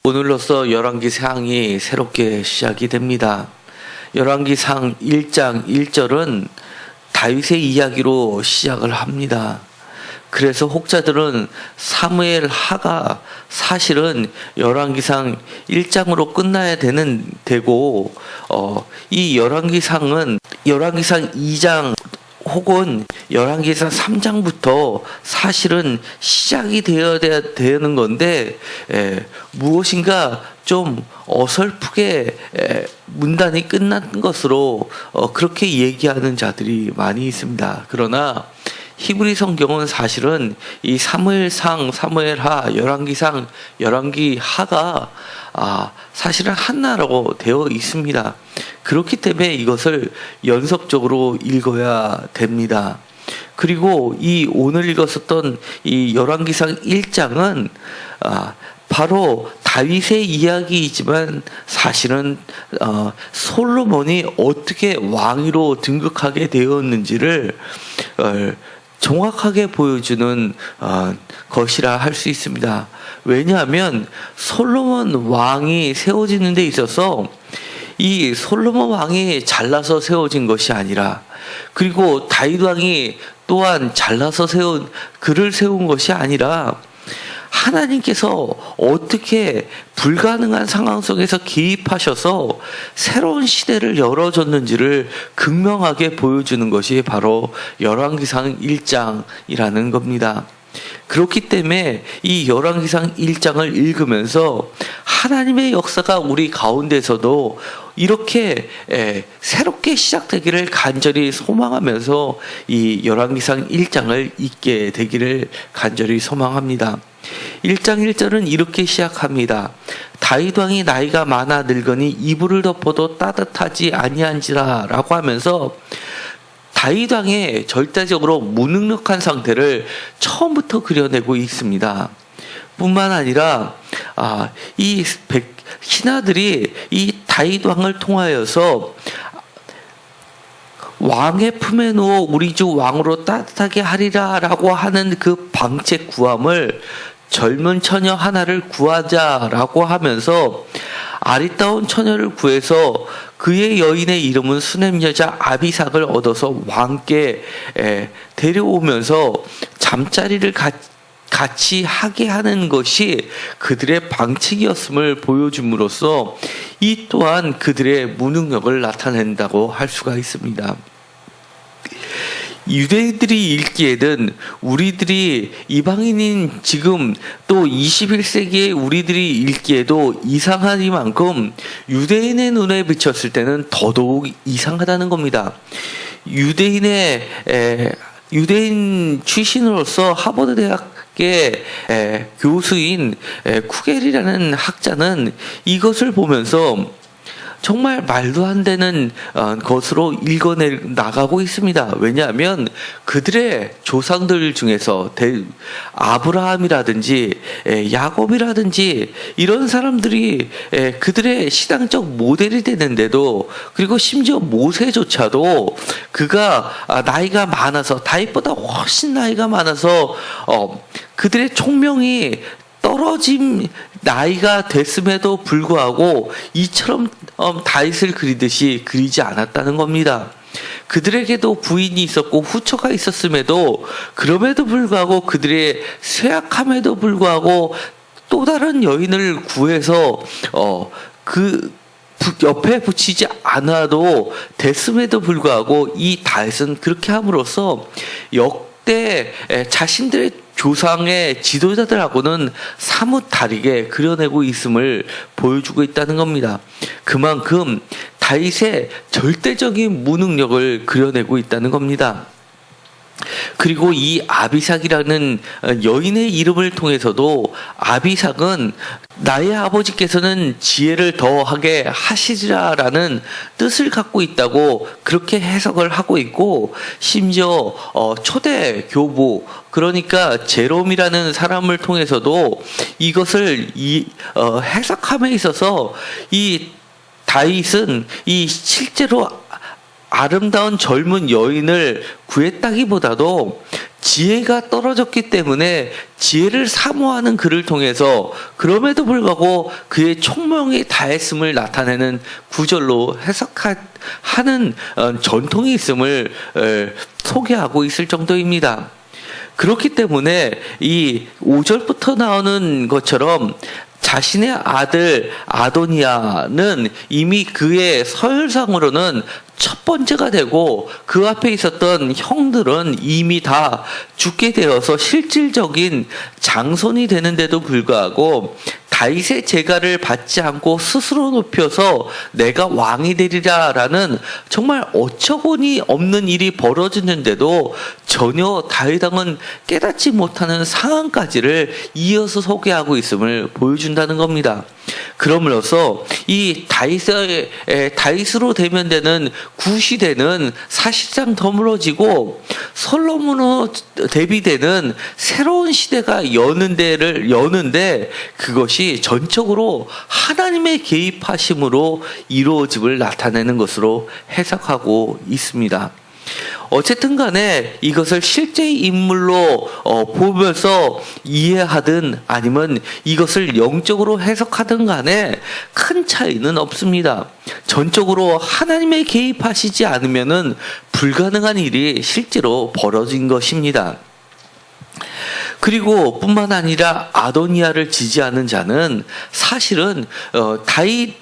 오늘로써 열왕기상이 새롭게 시작이 됩니다. 열왕기상 1장 1절은 다윗의 이야기로 시작을 합니다. 그래서 혹자들은 사무엘 하가 사실은 열왕기상 1장으로 끝나야 되고 이 열왕기상은 열왕기상 2장 혹은 열왕기상 3장부터 사실은 시작이 되어야 되는 건데 무엇인가 좀 어설프게 문단이 끝난 것으로 그렇게 얘기하는 자들이 많이 있습니다. 그러나 히브리 성경은 사실은 이 사무엘상, 사무엘하, 열왕기상, 열왕기하가 사실은 하나라고 되어 있습니다. 그렇기 때문에 이것을 연속적으로 읽어야 됩니다. 그리고 이 오늘 읽었었던 이 열왕기상 1장은 바로 다윗의 이야기이지만 사실은 솔로몬이 어떻게 왕위로 등극하게 되었는지를 정확하게 보여주는 것이라 할 수 있습니다. 왜냐하면 솔로몬 왕이 세워지는 데 있어서 이 솔로몬 왕이 잘나서 세워진 것이 아니라, 그리고 다윗 왕이 또한 잘나서 그를 세운 것이 아니라 하나님께서 어떻게 불가능한 상황 속에서 개입하셔서 새로운 시대를 열어줬는지를 극명하게 보여주는 것이 바로 열왕기상 1장이라는 겁니다. 그렇기 때문에 이 열왕기상 1장을 읽으면서 하나님의 역사가 우리 가운데서도 이렇게 새롭게 시작되기를 간절히 소망하면서 이 열왕기상 1장을 읽게 되기를 간절히 소망합니다. 1장 1절은 이렇게 시작합니다. 다윗 왕이 나이가 많아 늙으니 이불을 덮어도 따뜻하지 아니한지라 라고 하면서 다윗 왕의 절대적으로 무능력한 상태를 처음부터 그려내고 있습니다. 뿐만 아니라 이 신하들이 이 다윗 왕을 통하여서 왕의 품에 누워 우리 주 왕으로 따뜻하게 하리라 라고 하는 그 방책 구함을 젊은 처녀 하나를 구하자라고 하면서 아리따운 처녀를 구해서 그의 여인의 이름은 수넴 여자 아비삭을 얻어서 왕께 데려오면서 잠자리를 같이 하게 하는 것이 그들의 방책이었음을 보여줌으로써 이 또한 그들의 무능력을 나타낸다고 할 수가 있습니다. 유대인들이 읽기에는 우리들이 이방인인 지금 또 21세기의 우리들이 읽기에도 이상하니만큼 유대인의 눈에 비쳤을 때는 더더욱 이상하다는 겁니다. 유대인 출신으로서 하버드 대학의 교수인 쿠겔이라는 학자는 이것을 보면서 정말 말도 안 되는 것으로 읽어내 나가고 있습니다. 왜냐하면 그들의 조상들 중에서 아브라함이라든지 야곱이라든지 이런 사람들이 그들의 신앙적 모델이 되는데도, 그리고 심지어 모세조차도 그가 나이가 많아서 다윗보다 훨씬 나이가 많아서 그들의 총명이 떨어진 나이가 됐음에도 불구하고 이처럼 다윗을 그리듯이 그리지 않았다는 겁니다. 그들에게도 부인이 있었고 후처가 있었음에도 그럼에도 불구하고 그들의 쇠약함에도 불구하고 또 다른 여인을 구해서 그 옆에 붙이지 않아도 됐음에도 불구하고 이 다윗은 그렇게 함으로써 역대 자신들의 조상의 지도자들하고는 사뭇 다르게 그려내고 있음을 보여주고 있다는 겁니다. 그만큼 다윗의 절대적인 무능력을 그려내고 있다는 겁니다. 그리고 이 아비삭이라는 여인의 이름을 통해서도 아비삭은 나의 아버지께서는 지혜를 더하게 하시리라라는 뜻을 갖고 있다고 그렇게 해석을 하고 있고, 심지어 초대 교부, 그러니까 제롬이라는 사람을 통해서도 이것을 해석함에 있어서 이 다윗은 이 실제로 아름다운 젊은 여인을 구했다기보다도 지혜가 떨어졌기 때문에 지혜를 사모하는 그를 통해서 그럼에도 불구하고 그의 총명이 다했음을 나타내는 구절로 해석하는 전통이 있음을 소개하고 있을 정도입니다. 그렇기 때문에 이 5절부터 나오는 것처럼 자신의 아들 아도니아는 이미 그의 서열상으로는 첫 번째가 되고 그 앞에 있었던 형들은 이미 다 죽게 되어서 실질적인 장손이 되는데도 불구하고 다윗의 제가를 받지 않고 스스로 높여서 내가 왕이 되리라라는 정말 어처구니 없는 일이 벌어지는데도 전혀 다윗 왕은 깨닫지 못하는 상황까지를 이어서 소개하고 있음을 보여준다는 겁니다. 그럼으로써 이 다윗으로 대면되는 구시대는 사실상 더물어지고 솔로몬으로 대비되는 새로운 시대가 여는데 그것이 전적으로 하나님의 개입하심으로 이루어짐을 나타내는 것으로 해석하고 있습니다. 어쨌든 간에 이것을 실제 인물로 보면서 이해하든 아니면 이것을 영적으로 해석하든 간에 큰 차이는 없습니다. 전적으로 하나님의 개입하시지 않으면은 불가능한 일이 실제로 벌어진 것입니다. 그리고 뿐만 아니라 아도니아를 지지하는 자는 사실은 다윗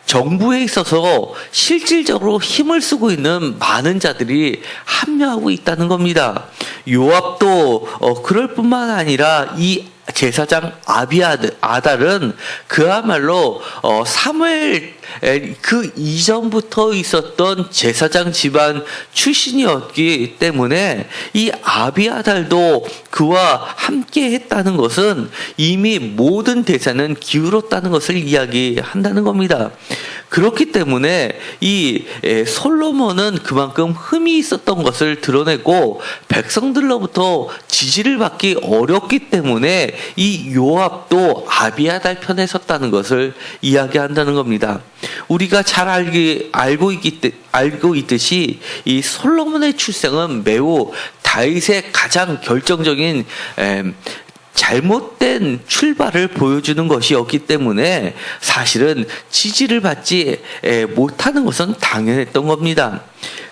정부에 있어서 실질적으로 힘을 쓰고 있는 많은 자들이 합류하고 있다는 겁니다. 요압도 그럴 뿐만 아니라 이 제사장 아달은 그야말로 사무엘 그 이전부터 있었던 제사장 집안 출신이었기 때문에 이 아비아달도 그와 함께 했다는 것은 이미 모든 대사는 기울었다는 것을 이야기한다는 겁니다. 그렇기 때문에 이 솔로몬은 그만큼 흠이 있었던 것을 드러내고 백성들로부터 지지를 받기 어렵기 때문에 이 요압도 아비아달 편에 섰다는 것을 이야기한다는 겁니다. 우리가 잘 알고 있듯이 이 솔로몬의 출생은 매우 다윗의 가장 결정적인 잘못된 출발을 보여주는 것이었기 때문에 사실은 지지를 받지 못하는 것은 당연했던 겁니다.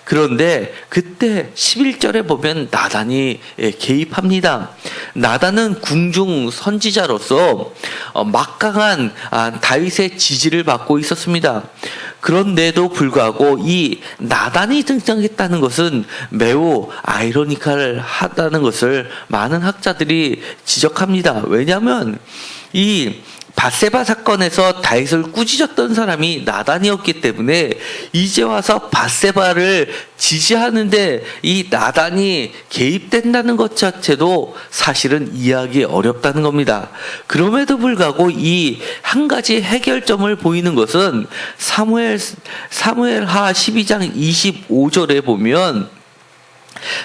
그런데 그때 11절에 보면 나단이 개입합니다. 나단은 궁중 선지자로서 막강한 다윗의 지지를 받고 있었습니다. 그런데도 불구하고 이 나단이 등장했다는 것은 매우 아이러니컬하다는 것을 많은 학자들이 지적합니다. 왜냐하면 이 밧세바 사건에서 다윗을 꾸짖었던 사람이 나단이었기 때문에 이제 와서 밧세바를 지지하는데 이 나단이 개입된다는 것 자체도 사실은 이해하기 어렵다는 겁니다. 그럼에도 불구하고 이 한 가지 해결점을 보이는 것은 사무엘하 12장 25절에 보면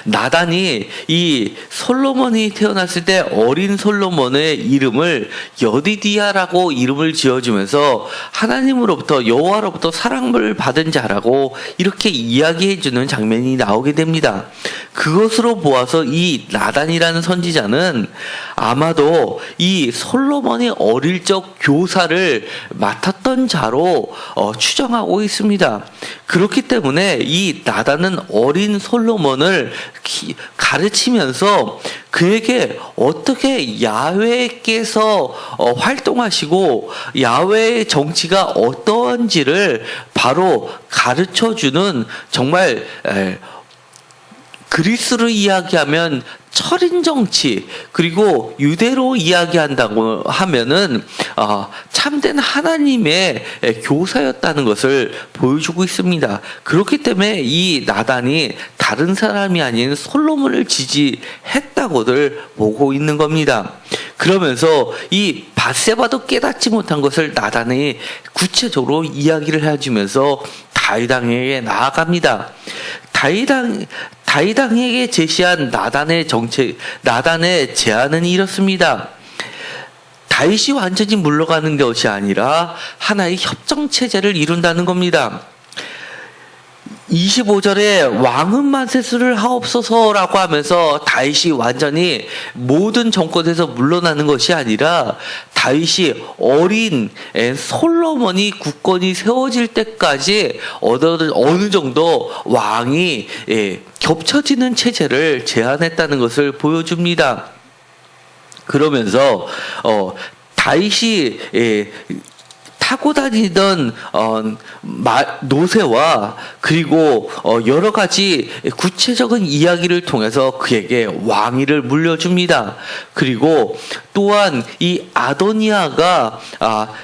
나단이 이 솔로몬이 태어났을 때 어린 솔로몬의 이름을 여디디아라고 이름을 지어주면서 하나님으로부터 여호와로부터 사랑을 받은 자라고 이렇게 이야기해주는 장면이 나오게 됩니다. 그것으로 보아서 이 나단이라는 선지자는 아마도 이 솔로몬이 어릴 적 교사를 맡았던 자로 추정하고 있습니다. 그렇기 때문에 이 나단은 어린 솔로몬을 가르치면서 그에게 어떻게 야훼께서 활동하시고 야훼의 정치가 어떠한지를 바로 가르쳐주는 정말 그리스로 이야기하면 철인 정치, 그리고 유대로 이야기한다고 하면은 참된 하나님의 교사였다는 것을 보여주고 있습니다. 그렇기 때문에 이 나단이 다른 사람이 아닌 솔로몬을 지지했다고들 보고 있는 겁니다. 그러면서 이 밧세바도 깨닫지 못한 것을 나단이 구체적으로 이야기를 해주면서 다윗 왕에게 나아갑니다. 다윗 왕에게 제시한 나단의 제안은 이렇습니다. 다윗이 완전히 물러가는 것이 아니라 하나의 협정 체제를 이룬다는 겁니다. 25절에 왕은 만세수를 하옵소서라고 하면서 다윗이 완전히 모든 정권에서 물러나는 것이 아니라 다윗이 어린 솔로몬이 국권이 세워질 때까지 어느 정도 왕이 겹쳐지는 체제를 제안했다는 것을 보여줍니다. 그러면서 다윗이 타고 다니던 노새와 그리고 여러 가지 구체적인 이야기를 통해서 그에게 왕위를 물려줍니다. 그리고 또한 이 아도니아가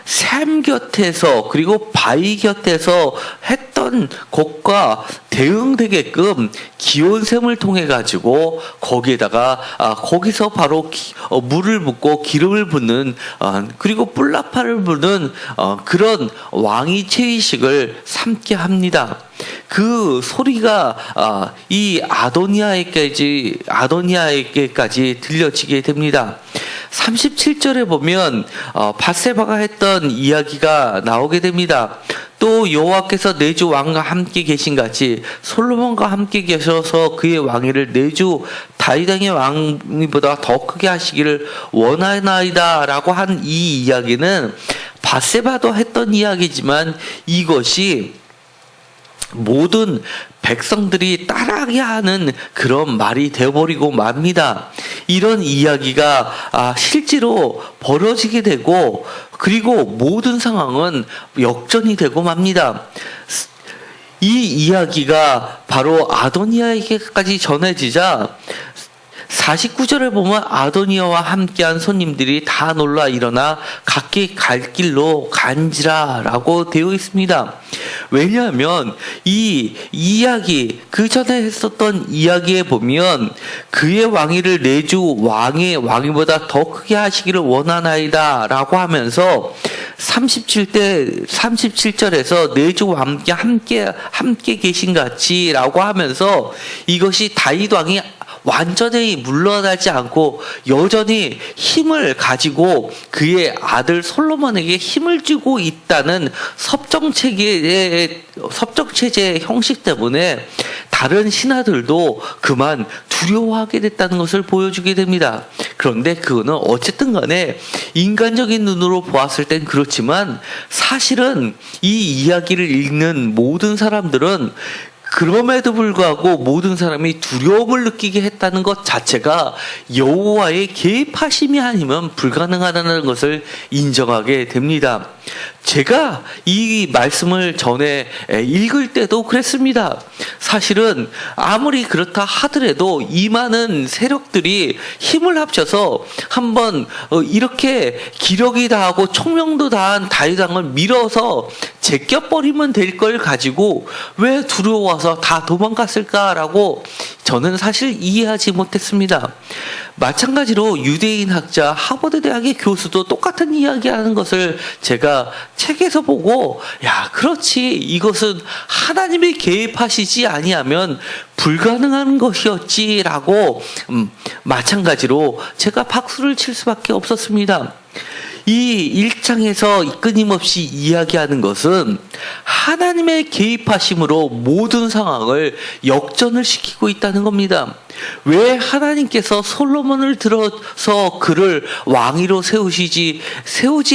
샘 곁에서 그리고 바위 곁에서 했던 것과 대응되게끔 기온샘을 통해 가지고 거기에다가 거기서 바로 물을 붓고 기름을 붓는 그리고 뿔나파를 부는 그런 왕위 채위식을 삼게 합니다. 그 소리가 이 아도니아에게까지 들려지게 됩니다. 37절에 보면 밧세바가 했던 이야기가 나오게 됩니다. 또 여호와께서 내 주 왕과 함께 계신 같이 솔로몬과 함께 계셔서 그의 왕위를 내 주 다윗 왕의 왕위보다 더 크게 하시기를 원하나이다 라고 한 이 이야기는 밧세바도 했던 이야기지만 이것이 모든 백성들이 따라하게 하는 그런 말이 되어버리고 맙니다. 이런 이야기가 실제로 벌어지게 되고 그리고 모든 상황은 역전이 되고 맙니다. 이 이야기가 바로 아도니아에게까지 전해지자 49절에 보면 아도니아와 함께한 손님들이 다 놀라 일어나 각기 갈 길로 간지라 라고 되어 있습니다. 왜냐하면 이 이야기 그 전에 했었던 이야기에 보면 그의 왕위를 내 주 왕의 왕위보다 더 크게 하시기를 원하나이다 라고 하면서 37절에서 내 주와 함께 계신 같이 라고 하면서 이것이 다윗 왕이 완전히 물러나지 않고 여전히 힘을 가지고 그의 아들 솔로몬에게 힘을 주고 있다는 섭정체제의 형식 때문에 다른 신하들도 그만 두려워하게 됐다는 것을 보여주게 됩니다. 그런데 그거는 어쨌든 간에 인간적인 눈으로 보았을 땐 그렇지만 사실은 이 이야기를 읽는 모든 사람들은 그럼에도 불구하고 모든 사람이 두려움을 느끼게 했다는 것 자체가 여호와의 개입하심이 아니면 불가능하다는 것을 인정하게 됩니다. 제가 이 말씀을 전에 읽을 때도 그랬습니다. 사실은 아무리 그렇다 하더라도 이 많은 세력들이 힘을 합쳐서 한번 이렇게 기력이 다하고 총명도 다한 다윗 왕을 밀어서 제껴버리면 될 걸 가지고 왜 두려워서 다 도망갔을까라고 저는 사실 이해하지 못했습니다. 마찬가지로 유대인 학자 하버드 대학의 교수도 똑같은 이야기하는 것을 제가 책에서 보고 그렇지 이것은 하나님이 개입하시지 아니하면 불가능한 것이었지라고 마찬가지로 제가 박수를 칠 수밖에 없었습니다. 이 1장에서 끊임없이 이야기하는 것은 하나님의 개입하심으로 모든 상황을 역전을 시키고 있다는 겁니다. 왜 하나님께서 솔로몬을 들어서 그를 왕위로 세우지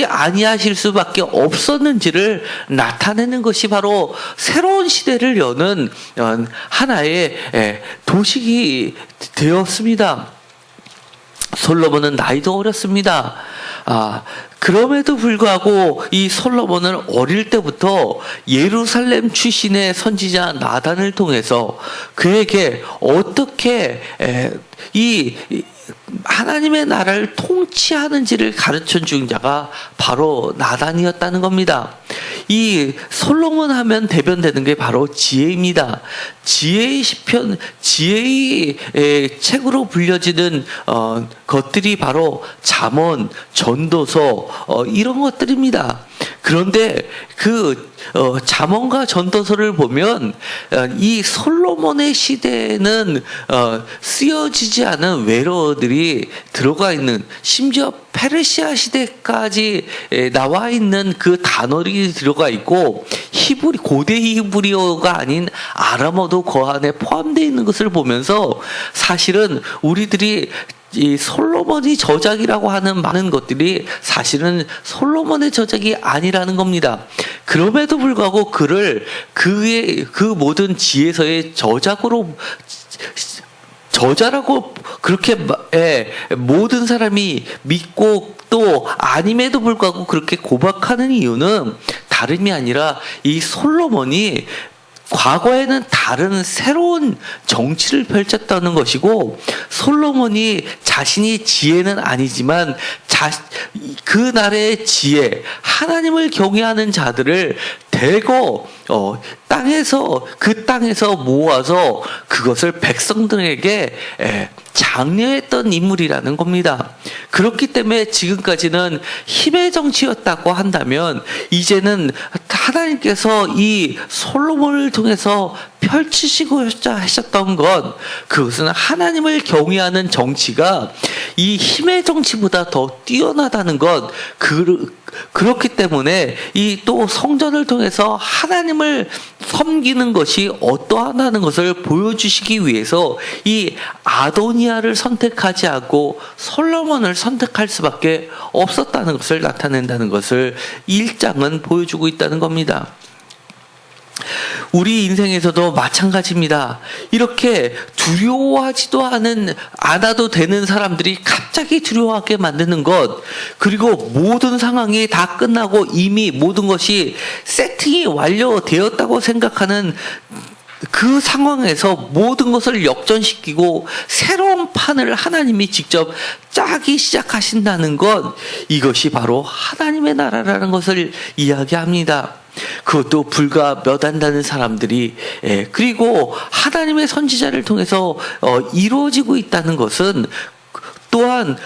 아니하실 수밖에 없었는지를 나타내는 것이 바로 새로운 시대를 여는 하나의 도식이 되었습니다. 솔로몬은 나이도 어렸습니다. 그럼에도 불구하고 이 솔로몬은 어릴 때부터 예루살렘 출신의 선지자 나단을 통해서 그에게 어떻게 이 하나님의 나라를 통치하는지를 가르쳐 준 자가 바로 나단이었다는 겁니다. 이 솔로몬 하면 대변되는 게 바로 지혜입니다. 지혜의 시편, 지혜의 책으로 불려지는 것들이 바로 잠언, 전도서 이런 것들입니다. 그런데 그 잠언과 전도서를 보면 이 솔로몬의 시대에는 쓰여지지 않은 외래어들이 들어가 있는, 심지어 페르시아 시대까지 나와 있는 그 단어들이 들어가 있고, 히브리, 고대 히브리어가 아닌 아람어도 그 안에 포함되어 있는 것을 보면서 사실은 우리들이 이 솔로몬이 저작이라고 하는 많은 것들이 사실은 솔로몬의 저작이 아니라는 겁니다. 그럼에도 불구하고 그를 그 모든 지혜서의 저자라고 그렇게 모든 사람이 믿고 또 아님에도 불구하고 그렇게 고백하는 이유는 다름이 아니라 이 솔로몬이 과거에는 다른 새로운 정치를 펼쳤다는 것이고, 솔로몬이 자신이 지혜는 아니지만 그 나라의 지혜, 하나님을 경외하는 자들을 대거 그 땅에서 모아서 그것을 백성들에게 장려했던 인물이라는 겁니다. 그렇기 때문에 지금까지는 힘의 정치였다고 한다면, 이제는 하나님께서 이 솔로몬을 통해서 펼치시고자 하셨던 것, 그것은 하나님을 경외하는 정치가 이 힘의 정치보다 더 뛰어나다는 것, 그렇기 때문에 이 또 성전을 통해서 하나님을 섬기는 것이 어떠하다는 것을 보여주시기 위해서 이 아도니아를 선택하지 않고 솔로몬을 선택할 수밖에 없었다는 것을 나타낸다는 것을 1장은 보여주고 있다는 겁니다. 우리 인생에서도 마찬가지입니다. 이렇게 두려워하지도 않아도 되는 사람들이 갑자기 두려워하게 만드는 것, 그리고 모든 상황이 다 끝나고 이미 모든 것이 세팅이 완료되었다고 생각하는 그 상황에서 모든 것을 역전시키고 새로운 판을 하나님이 직접 짜기 시작하신다는 것, 이것이 바로 하나님의 나라라는 것을 이야기합니다. 그것도 불과 몇 안 되는 사람들이, 그리고 하나님의 선지자를 통해서 이루어지고 있다는 것은 또한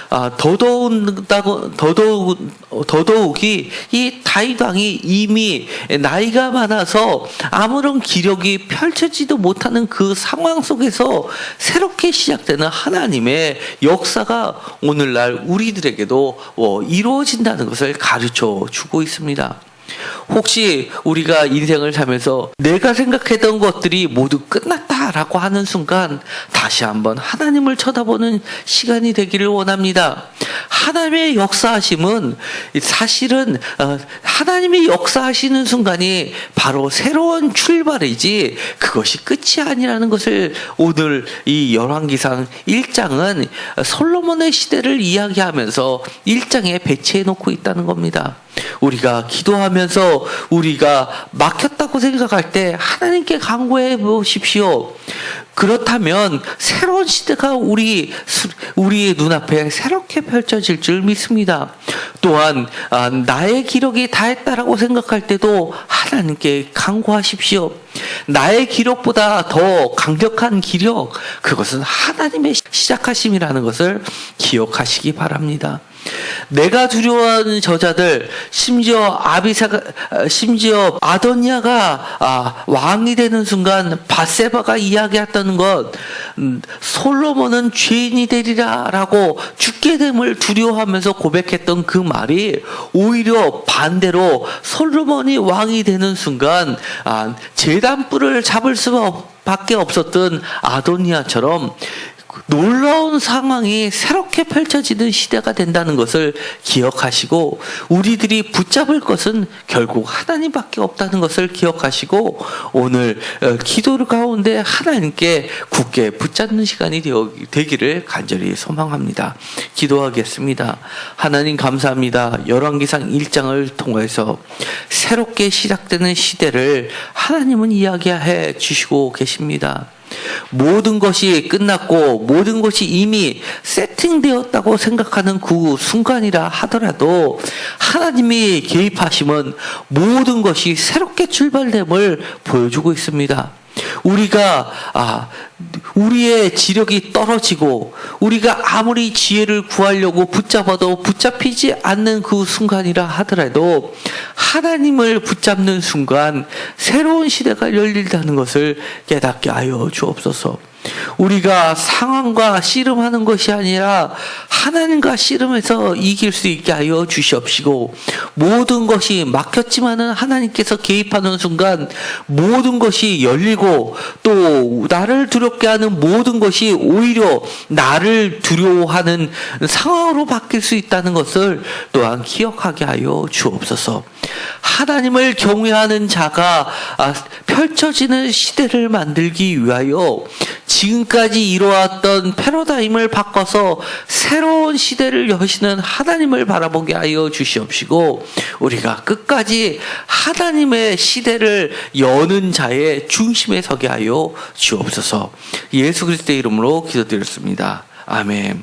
더더욱이 이 다윗 왕이 이미 나이가 많아서 아무런 기력이 펼쳐지도 못하는 그 상황 속에서 새롭게 시작되는 하나님의 역사가 오늘날 우리들에게도 이루어진다는 것을 가르쳐 주고 있습니다. 혹시 우리가 인생을 살면서 내가 생각했던 것들이 모두 끝났다라고 하는 순간 다시 한번 하나님을 쳐다보는 시간이 되기를 원합니다. 하나님의 역사하심은 사실은 하나님이 역사하시는 순간이 바로 새로운 출발이지 그것이 끝이 아니라는 것을 오늘 이 열왕기상 1장은 솔로몬의 시대를 이야기하면서 1장에 배치해 놓고 있다는 겁니다. 우리가 기도하면서 우리가 막혔다고 생각할 때 하나님께 간구해 보십시오. 그렇다면 새로운 시대가 우리의 눈앞에 새롭게 펼쳐질 줄 믿습니다. 또한 나의 기력이 다했다라고 생각할 때도 하나님께 간구하십시오. 나의 기력보다 더 강력한 기력, 그것은 하나님의 시작하심이라는 것을 기억하시기 바랍니다. 내가 두려워하는 저자들, 심지어 아도니아가 왕이 되는 순간 밧세바가 이야기했던 것, 솔로몬은 죄인이 되리라라고 죽게 됨을 두려워하면서 고백했던 그 말이 오히려 반대로 솔로몬이 왕이 되는 순간 제단불을 잡을 수밖에 없었던 아도니아처럼 놀라운 상황이 새롭게 펼쳐지는 시대가 된다는 것을 기억하시고, 우리들이 붙잡을 것은 결국 하나님밖에 없다는 것을 기억하시고, 오늘 기도 가운데 하나님께 굳게 붙잡는 시간이 되기를 간절히 소망합니다. 기도하겠습니다. 하나님 감사합니다. 열왕기상 1장을 통해서 새롭게 시작되는 시대를 하나님은 이야기해 주시고 계십니다. 모든 것이 끝났고 모든 것이 이미 세팅되었다고 생각하는 그 순간이라 하더라도 하나님이 개입하시면 모든 것이 새롭게 출발됨을 보여주고 있습니다. 우리가 우리의 지력이 떨어지고 우리가 아무리 지혜를 구하려고 붙잡아도 붙잡히지 않는 그 순간이라 하더라도 하나님을 붙잡는 순간 새로운 시대가 열린다는 것을 깨닫게 하여 주옵소서. 우리가 상황과 씨름하는 것이 아니라 하나님과 씨름해서 이길 수 있게 하여 주시옵시고, 모든 것이 막혔지만은 하나님께서 개입하는 순간 모든 것이 열리고, 또 나를 두렵게 하는 모든 것이 오히려 나를 두려워하는 상황으로 바뀔 수 있다는 것을 또한 기억하게 하여 주옵소서. 하나님을 경외하는 자가 펼쳐지는 시대를 만들기 위하여 지금까지 이루어왔던 패러다임을 바꿔서 새로운 시대를 여시는 하나님을 바라보게 하여 주시옵시고, 우리가 끝까지 하나님의 시대를 여는 자의 중심에 서게 하여 주옵소서. 예수 그리스도의 이름으로 기도드렸습니다. 아멘.